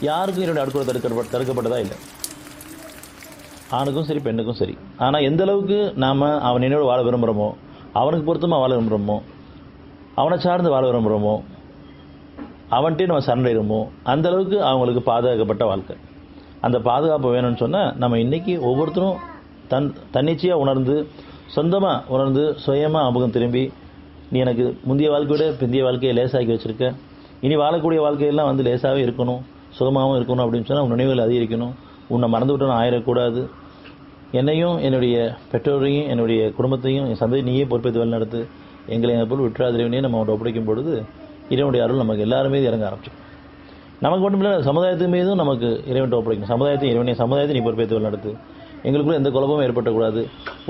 யாருக்கும் இறைவனுடைய அடுக்குறை தடுக்கப்பட்டதா இல்லை, ஆணுக்கும் சரி பெண்ணுக்கும் சரி. ஆனால் எந்த அளவுக்கு நாம் அவன் நினைவோடு வாழ விரும்புகிறோமோ, அவனுக்கு பொருத்தமாக வாழ விரும்புகிறோமோ, அவனை சார்ந்து வாழ விரும்புகிறோமோ, அவன்கிட்டே நம்ம சரண்டையிடுமோ, அந்த அளவுக்கு அவங்களுக்கு பாதுகாக்கப்பட்ட வாழ்க்கை. அந்த பாதுகாப்பு வேணும்னு சொன்னால் நம்ம இன்றைக்கி ஒவ்வொருத்தரும் தன்னிச்சையாக உணர்ந்து, சொந்தமாக உணர்ந்து, சுயமாக அமுகம் திரும்பி, நீ எனக்கு முந்தைய வாழ்க்கையோட பிந்தைய வாழ்க்கையை லேசாக்கி வச்சுருக்க, இனி வாழக்கூடிய வாழ்க்கையெல்லாம் வந்து லேசாகவே இருக்கணும், சுகமாகவும் இருக்கணும் அப்படின்னு சொன்னால் உன் நினைவுகள் அதிகரிக்கணும், உன்னை மறந்து விட்டு நான் ஆயிடக்கூடாது, என்னையும் என்னுடைய பெற்றோரையும் என்னுடைய குடும்பத்தையும் என் சந்ததி நீயே பொறுப்பேற்று வழி நடத்து, எங்களை எங்கள் பொருள் விட்டுறாதிரவனே நம்ம அவனை ஒப்படைக்கும் பொழுது இறைவனுடைய அருள் நமக்கு எல்லாருமே இறங்க ஆரம்பிச்சோம். நமக்கு மட்டும் இல்லை, சமுதாயத்து மீதும் நமக்கு இறைவன் ஒப்படைக்கணும். சமுதாயத்தை நீ பொறுப்பேற்று வழி நடத்து, எங்களுக்குள்ள எந்த குழப்பமும் ஏற்பட்டக்கூடாது,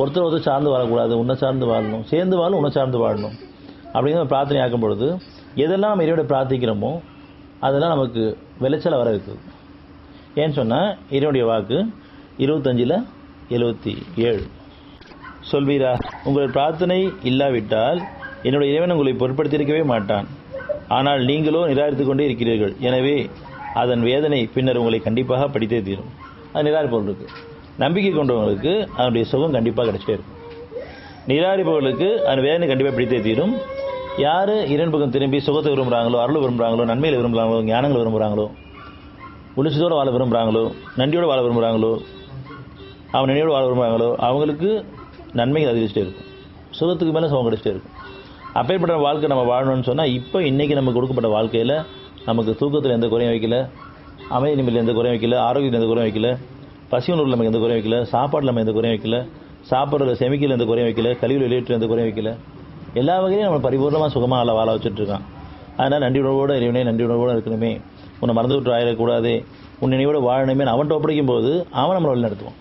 ஒருத்தர் சார்ந்து வாழக்கூடாது, உன்னை சார்ந்து வாழணும், சேர்ந்து வாழும், உன்னை சார்ந்து வாழணும் அப்படிங்கிற பிரார்த்தனை ஆக்கும் பொழுது எதெல்லாம் நம்ம இறைவனை பிரார்த்திக்கிறோமோ அதெல்லாம் நமக்கு விளைச்சலை வர இருக்குது. ஏன்னு சொன்னால் இறைவனுடைய வாக்கு 25:77 சொல்வீரா, உங்கள் பிரார்த்தனை இல்லாவிட்டால் என்னுடைய இறைவன் உங்களை பொருட்படுத்தியிருக்கவே மாட்டான், ஆனால் நீங்களோ நிராகரித்து கொண்டே இருக்கிறீர்கள், எனவே அதன் வேதனை பின்னர் உங்களை கண்டிப்பாக படித்தே தீரும். அது நிராகரிப்பவர்களுக்கு. நம்பிக்கை கொண்டவங்களுக்கு அதனுடைய சுகம் கண்டிப்பாக கிடைச்சிட்டே இருக்கும். நிராகரிப்பவர்களுக்கு அதன் வேதனை கண்டிப்பாக பிடித்தே தீரும். யார் இறைவன் திரும்பி சுகத்தை விரும்புகிறாங்களோ, அருள் விரும்புகிறாங்களோ, நன்மையில் விரும்புகிறாங்களோ, ஞானங்கள் விரும்புகிறாங்களோ, உணர்ச்சியோடு வாழ விரும்புகிறாங்களோ, நன்றியோடு வாழ விரும்புகிறாங்களோ, அவன் நினைவோடு வாழ விரும்புகிறாங்களோ, அவங்களுக்கு நன்மைகள் அதிகரிச்சுட்டே இருக்கும், சுகத்துக்கு மேலே சுகம் கிடைச்சிட்டே இருக்கும். அப்பேற்பட்ட வாழ்க்கை நம்ம வாழணும்னு சொன்னால் இப்போ இன்றைக்கி நமக்கு கொடுக்கப்பட்ட வாழ்க்கையில் நமக்கு தூக்கத்தில் எந்த குறையும் வைக்கல, அமைதி நிம்மதியில் எந்த குறையும் வைக்கல, ஆரோக்கியத்தில் எந்த குறையும் வைக்கல, பசி உணர்வில் நமக்கு எந்த குறையும் வைக்கல, சாப்பாட்டில் நம்ம எந்த குறையும் வைக்கல, சாப்பிட்றதுல செமிக்கல எந்த குறையும் வைக்கல, கழிவுகள் வெளியேற்ற எந்த குறையும் வைக்கல, எல்லா வகையிலும் நம்ம பரிபூர்ணமாக சுகமாக வாழ வச்சுட்ருக்கான். அதனால் நன்றி உணர்வோடு இறைவனே, நன்றி உணர்வோடு இருக்கணுமே, உன்னை மறந்து விட்டு ஆயிடக்கூடாது, உன் நினைவோடு வாழணுமே அவன்கிட்ட ஒப்படைக்கும் போது அவன் நம்மளை வழி நடத்துவான்.